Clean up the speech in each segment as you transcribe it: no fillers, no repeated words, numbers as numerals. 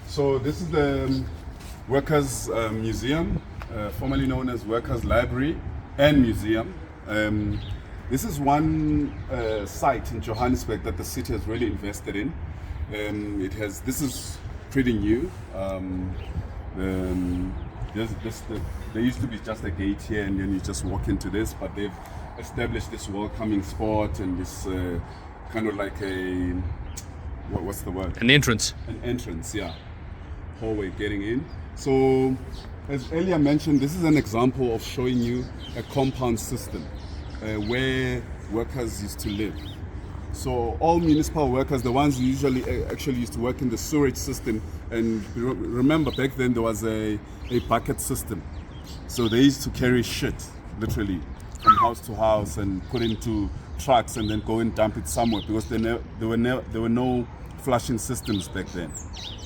So this is the Workers' Museum, formerly known as Workers' Library and Museum. This is one site in Johannesburg that the city has really invested in. This is pretty new. There used to be just a gate here and then you just walk into this, but they've established this welcoming spot and this kind of like a, what's the word? An entrance. An entrance, yeah. Hallway getting in. So, as earlier mentioned, this is an example of showing you a compound system where workers used to live. So all municipal workers, the ones who usually actually used to work in the sewerage system, and remember back then there was a bucket system. So they used to carry shit, literally, from house to house and put into trucks and then go and dump it somewhere because there were no flushing systems back then.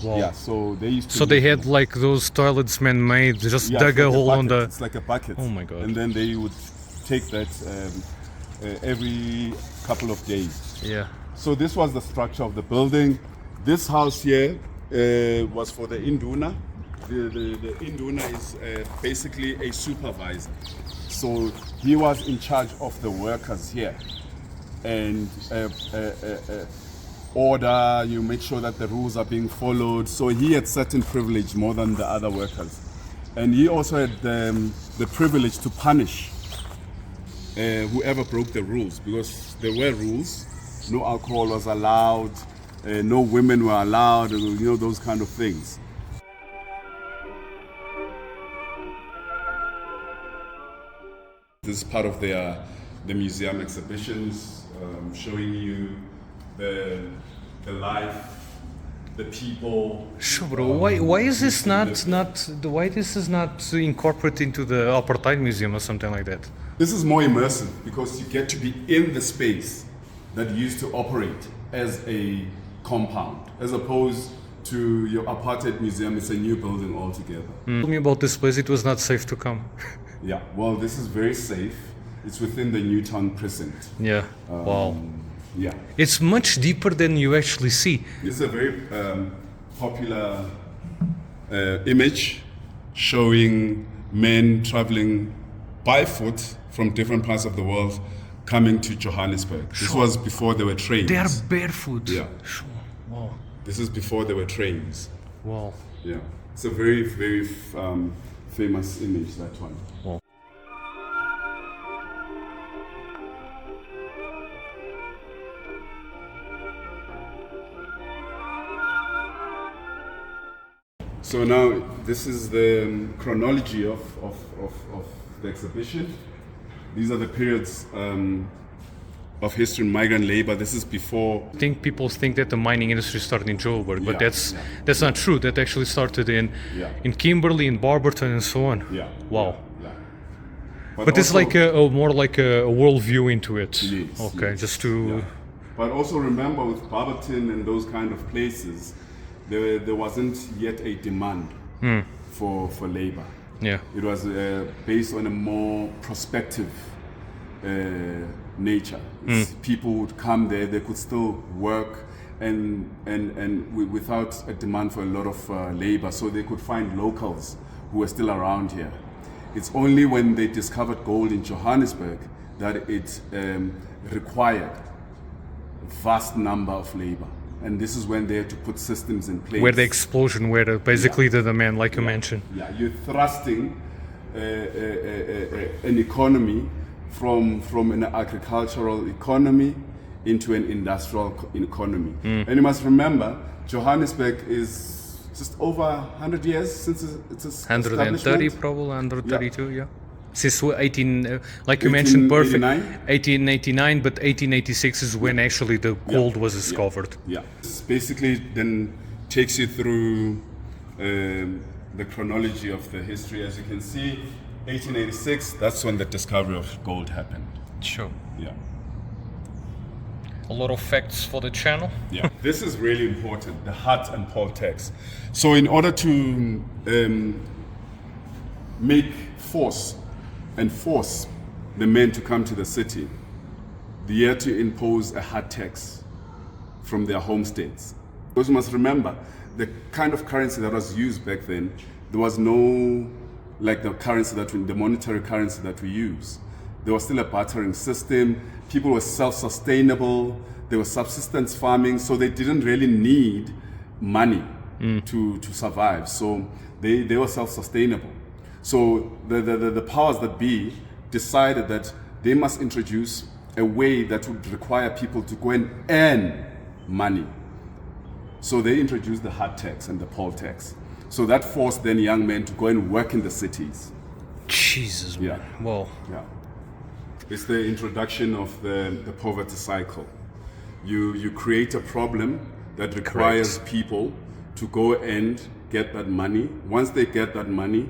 Wow. Yeah, so they used to. So they had like those toilets man-made, just dug a hole on the. It's like a bucket. Oh my god! And then they would take that every couple of days. Yeah. So this was the structure of the building. This house here was for the Induna. The Induna is basically a supervisor. So he was in charge of the workers here, and order, you make sure that the rules are being followed. So he had certain privilege more than the other workers. And he also had the privilege to punish whoever broke the rules, because there were rules. No alcohol was allowed, no women were allowed, those kind of things. This is part of the museum exhibitions, showing you the life, the people. Sure, bro. Why is this why this is not incorporated into the apartheid museum or something like that? This is more immersive because you get to be in the space that used to operate as a compound, as opposed to your apartheid museum. It's a new building altogether. Tell me about this place. It was not safe to come. Yeah, well, this is very safe. It's within the Newtown precinct. Yeah. Wow. Yeah. It's much deeper than you actually see. This is a very popular image showing men traveling by foot from different parts of the world coming to Johannesburg. This was before there were trains. They are barefoot. Yeah. Sure. Wow. This is before there were trains. Wow. Yeah. It's a very, very famous image, that one. Wow. So now this is the chronology of the exhibition. These are the periods of history in migrant labor. This is before. I think people think that the mining industry started in Johannesburg, but that's not true. That actually started in Kimberley, in Barberton, and so on. Yeah. Wow. Yeah. But it's like a more like a worldview into it. Yes, okay, yes. just to. Yeah. But also remember, with Barberton and those kind of places, there wasn't yet a demand for labor. Yeah. It was based on a more prospective nature. People would come there, they could still work and without a demand for a lot of labor, so they could find locals who were still around here. It's only when they discovered gold in Johannesburg that it required a vast number of labor. And this is when they had to put systems in place. Where the explosion, where basically the demand, like you mentioned. Yeah, you're thrusting an economy from an agricultural economy into an industrial economy. And you must remember, Johannesburg is just over 100 years since its establishment. 130 probably, 132, yeah. Since 18, like you mentioned, perfect. 1889, but 1886 is when actually the gold was discovered. Yeah. This basically then takes you through the chronology of the history. As you can see, 1886, that's when the discovery of gold happened. Sure. Yeah. A lot of facts for the channel. Yeah, this is really important, the hut and pole tax. So in order to force the men to come to the city, they had to impose a hut tax from their homesteads. Because you must remember, the kind of currency that was used back then, there was no, like the monetary currency that we use. There was still a bartering system. People were self-sustainable. There was subsistence farming, so they didn't really need money to survive. So they were self-sustainable. So the powers that be decided that they must introduce a way that would require people to go and earn money. So they introduced the hut tax and the poll tax. So that forced then young men to go and work in the cities. Jesus, man. Yeah. Well, Yeah. It's the introduction of the poverty cycle. You create a problem that requires people to go and get that money. Once they get that money,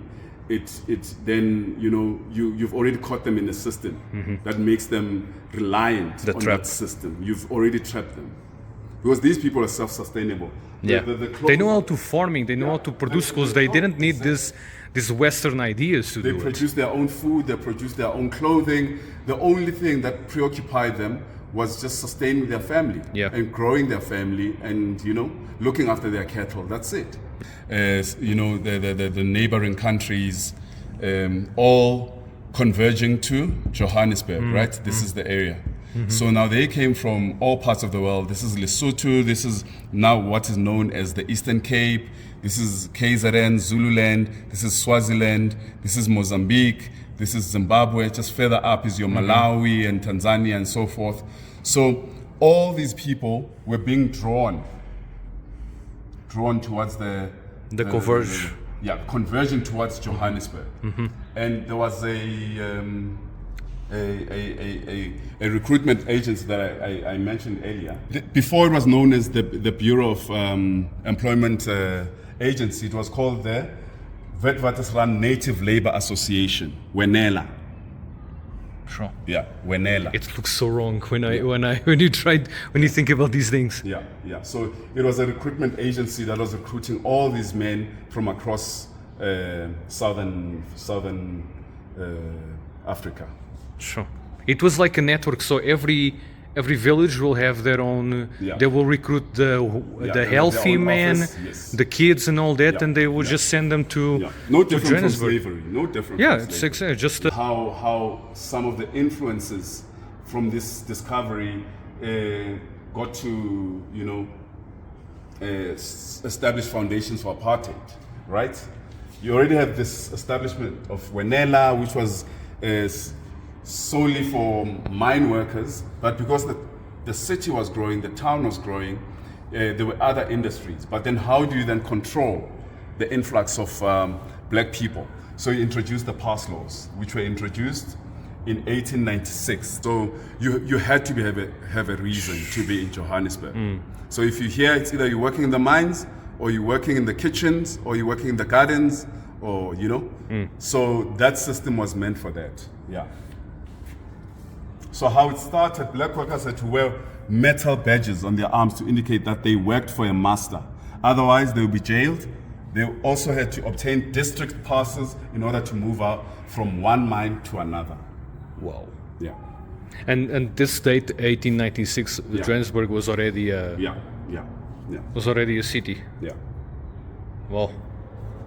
it's then you've already caught them in the system that makes them reliant on that system. You've already trapped them because these people are self-sustainable. Yeah, they know how to farming. They know how to produce because they didn't need these Western ideas to do it. They produce their own food. They produce their own clothing. The only thing that preoccupied them was just sustaining their family and growing their family and looking after their cattle. That's it. As the neighboring countries all converging to Johannesburg, right? This is the area. So now they came from all parts of the world. This is Lesotho. This is now what is known as the Eastern Cape. This is KZN, Zululand. This is Swaziland. This is Mozambique. This is Zimbabwe. Just further up is your Malawi and Tanzania and so forth. So all these people were being drawn towards the conversion. Conversion towards Johannesburg. And there was a recruitment agency that I mentioned earlier. Before it was known as the Bureau of Employment Agency, it was called the Witwatersrand Native Labor Association, WENELA. Sure. Yeah, WENELA. It looks so wrong when you think about these things. Yeah. So it was a recruitment agency that was recruiting all these men from across southern Africa. Sure. It was like a network, so every village will have their own. They will recruit the healthy men, the kids, and all that, and they will just send them to no different from Johannesburg. slavery. No different. Yeah, from it's slavery. exactly just how some of the influences from this discovery got to establish foundations for apartheid, right? You already have this establishment of WENELA, which was solely for mine workers, but because the city was growing, the town was growing, there were other industries. But then how do you then control the influx of black people? So you introduced the pass laws, which were introduced in 1896. So you had to have a reason to be in Johannesburg. So if you're here, it's either you're working in the mines, or you're working in the kitchens, or you're working in the gardens, or So that system was meant for that. Yeah. So how it started, black workers had to wear metal badges on their arms to indicate that they worked for a master. Otherwise, they would be jailed. They also had to obtain district passes in order to move out from one mine to another. wow. Yeah. And this date, 1896, Johannesburg was already was already a city. Yeah. Wow,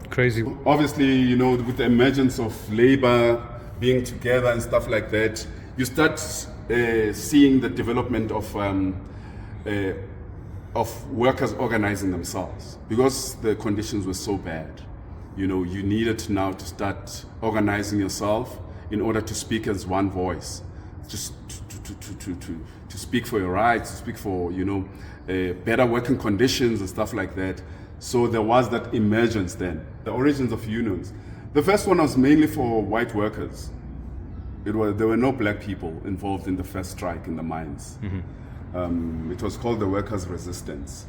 crazy. Obviously, with the emergence of labor being together and stuff like that, you start seeing the development of workers organizing themselves because the conditions were so bad. You needed now to start organizing yourself in order to speak as one voice, just to speak for your rights, to speak for better working conditions and stuff like that. So there was that emergence then. The origins of unions. The first one was mainly for white workers. There were no black people involved in the first strike in the mines. It was called the Workers' Resistance.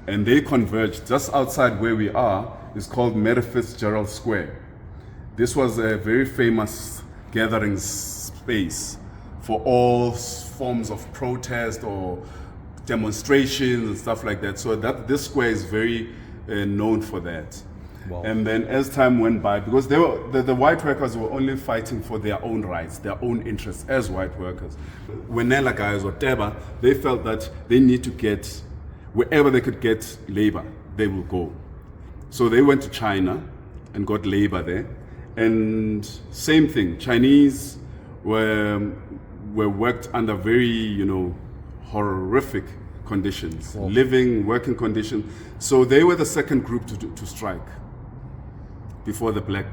And they converged just outside where we are. It's called Mary Fitzgerald Square. This was a very famous gathering space for all forms of protest or demonstrations and stuff like that. So that this square is very known for that. Wow. And then as time went by, because they were, the white workers were only fighting for their own rights, their own interests as white workers. Wenela guys or Teba, they felt that they need to get, wherever they could get labor, they will go. So they went to China and got labor there. And same thing, Chinese were worked under very, horrific conditions, Wow. living, working conditions. So they were the second group to strike before the black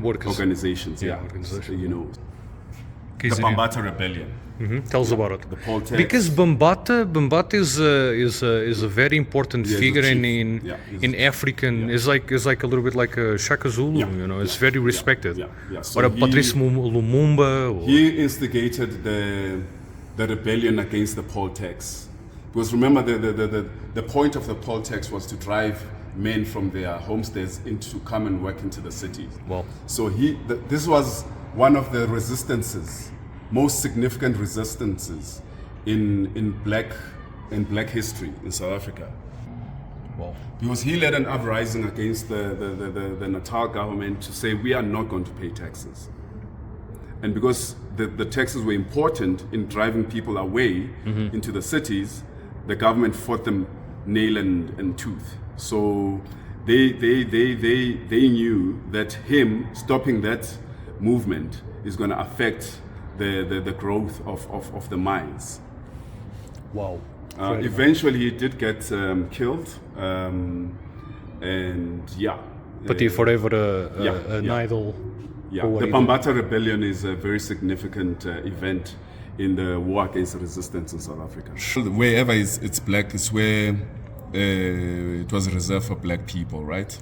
Workers. organizations. Yeah, organization. The Bambata Rebellion. Tell us about it. The Paul Tex. Because Bambata is a very important Yeah, he's figure a chief. in Yeah, he's in a chief. African. Yeah. It's like a little bit like a Shaka Zulu. Yeah, It's very respected. Yeah. So Or a Patrice Lumumba. Or, he instigated the rebellion against the poll tax. Because remember, the point of the poll tax was to drive men from their homesteads to come and work into the cities. Wow. So this was one of the resistances, most significant resistances in black history in South Africa. Wow. Because he led an uprising against the Natal government to say we are not going to pay taxes. And because the taxes were important in driving people away into the cities, the government fought them nail and tooth. So they knew that him stopping that movement is going to affect the growth of the mines. Wow. Eventually he did get killed, and yeah. But he forever an yeah. idol. Yeah, for what the he did. Bambata Rebellion is a very significant event in the war against resistance in South Africa. Wherever it's black is where it was reserved for black people, right?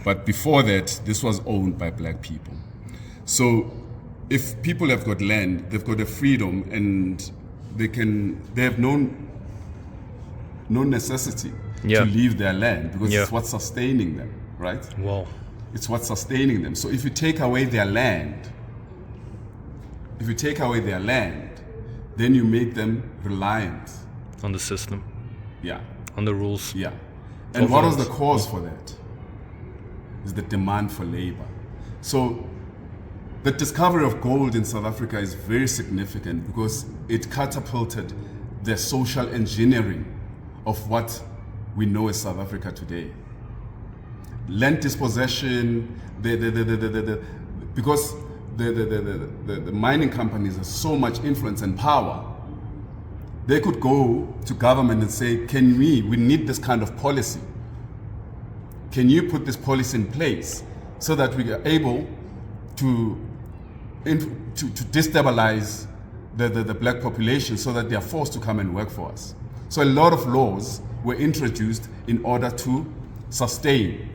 But before that, this was owned by black people. So if people have got land, they've got a freedom, and they have no necessity Yeah. to leave their land, because Yeah. it's what's sustaining them, right? Wow. It's what's sustaining them. So if you take away their land, then you make them reliant. On the system, Yeah, on the rules. yeah. And what was the violence. cause for that? Is the demand for labor. So the discovery of gold in South Africa is very significant because it catapulted the social engineering of what we know as South Africa today. Land dispossession, because the mining companies have so much influence and power, they could go to government and say, we need this kind of policy. Can you put this policy in place so that we are able to destabilize the black population so that they are forced to come and work for us? So a lot of laws were introduced in order to sustain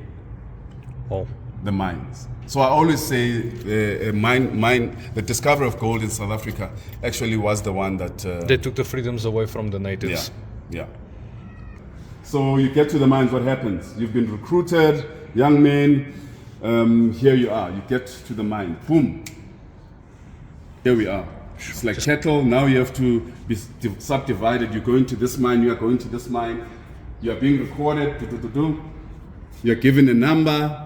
Wow. the mines. So I always say the discovery of gold in South Africa actually was the one that... They took the freedoms away from the natives. Yeah. So you get to the mines, what happens? You've been recruited, young men, here you are. You get to the mine, boom. Here we are. It's like cattle, now you have to be subdivided. You're going to this mine, you are going to this mine. You are being recorded, you're given a number.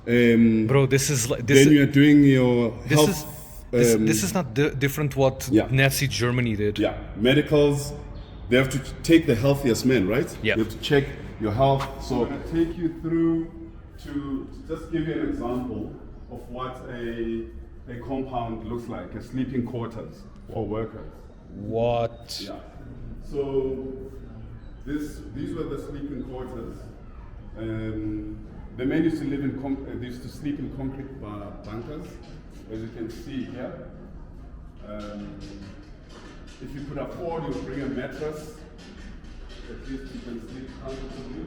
Bro, this is like this. Then you are doing your This health. is this is not different what Yeah. Nazi Germany did. Yeah, medicals. They have to take the healthiest men, right? Yeah. You have to check your health. So I'm going to take you through to just give you an example of what a compound looks like, a sleeping quarters for workers. What? Yeah. So these were the sleeping quarters. The men used to live they used to sleep in concrete bunkers, as you can see here. If you could afford, you bring a mattress. At least you can sleep comfortably.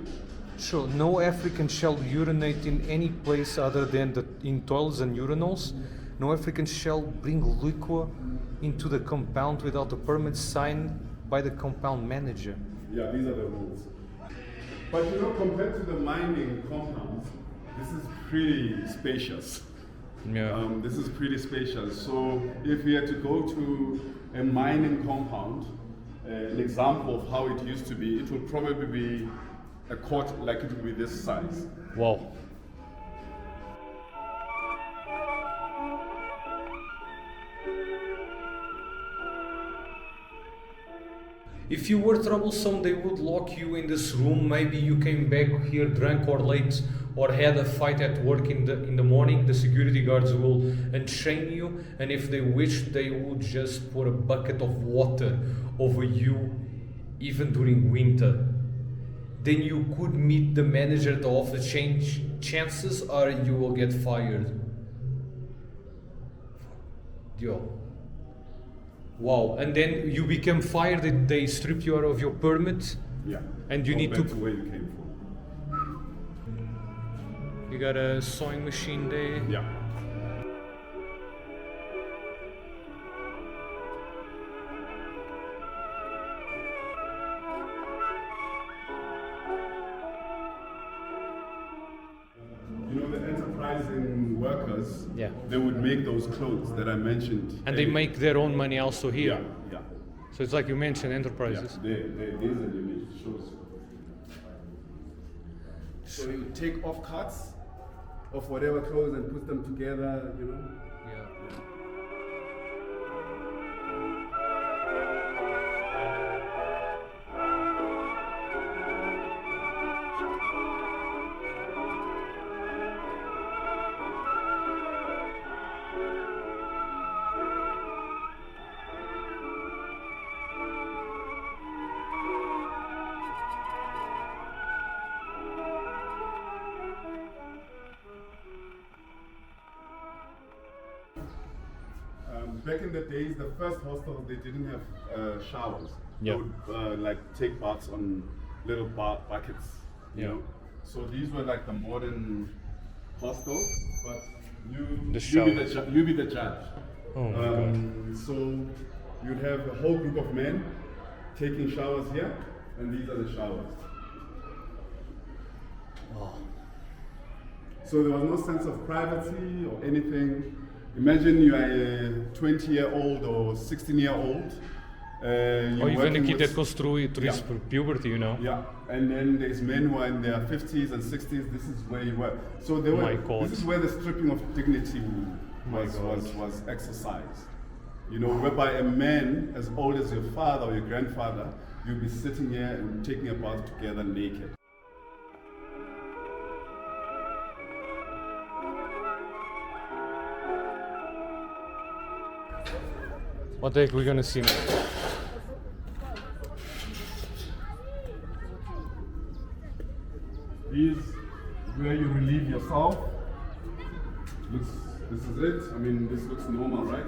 Sure. No African shall urinate in any place other than in toilets and urinals. No African shall bring liquor into the compound without a permit signed by the compound manager. Yeah, these are the rules. But compared to the mining compounds, this is pretty spacious. Yeah. This is pretty spacious. So if we had to go to a mining compound, an example of how it used to be, it would probably be a court like it would be this size. Wow. If you were troublesome, they would lock you in this room. Maybe you came back here drunk or late, or had a fight at work in the morning. The security guards will unchain you, and if they wish, they would just pour a bucket of water over you, even during winter. Then you could meet the manager at the office. Chances are you will get fired. Yo. Wow, and then you become fired, they strip you out of your permit. Yeah. And you need back to where you came from. You got a sewing machine there. Yeah. You know, the enterprising workers, Yeah. they would make those clothes that I mentioned. And they make their own money also here. Yeah, yeah. So it's like you mentioned Yeah, enterprises. there's an image shows. So you take off cuts of whatever clothes and put them together, you know. Yeah. Back in the days, the first hostels, they didn't have showers. Yeah. They would like take baths on little buckets. You Yeah. know? So these were like the modern hostels, but The you be the judge. Oh my God. So you'd have a whole group of men taking showers here, and these are the showers. Oh. So there was no sense of privacy or anything. Imagine you are a 20-year-old or 16-year-old. Or even a kid that goes through his puberty, you know. Yeah, and then there's men who are in their 50s and 60s. This is where you were. So they were. My God. This is where the stripping of dignity was exercised. You know, whereby a man as old as your father or your grandfather, you'll be sitting here and taking a bath together naked. What the heck we gonna see now? These where you relieve yourself. This is it. I mean, this looks normal, right?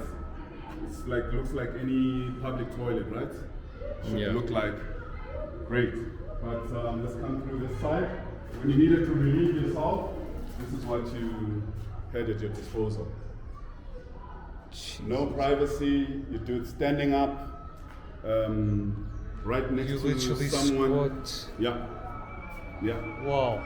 It's like looks like any public toilet, right? Should Yeah. look like great. But let's come through this side. When you needed to relieve yourself, this is what you had at your disposal. No privacy. You do it standing up, right next You to literally someone. squat. Yeah, yeah. Wow.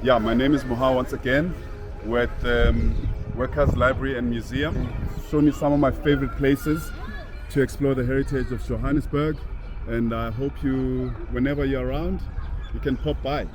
Yeah, my name is Moha once again. We're at Workers Library and Museum. Shown you some of my favorite places to explore the heritage of Johannesburg, and I hope you, whenever you're around, you can pop by.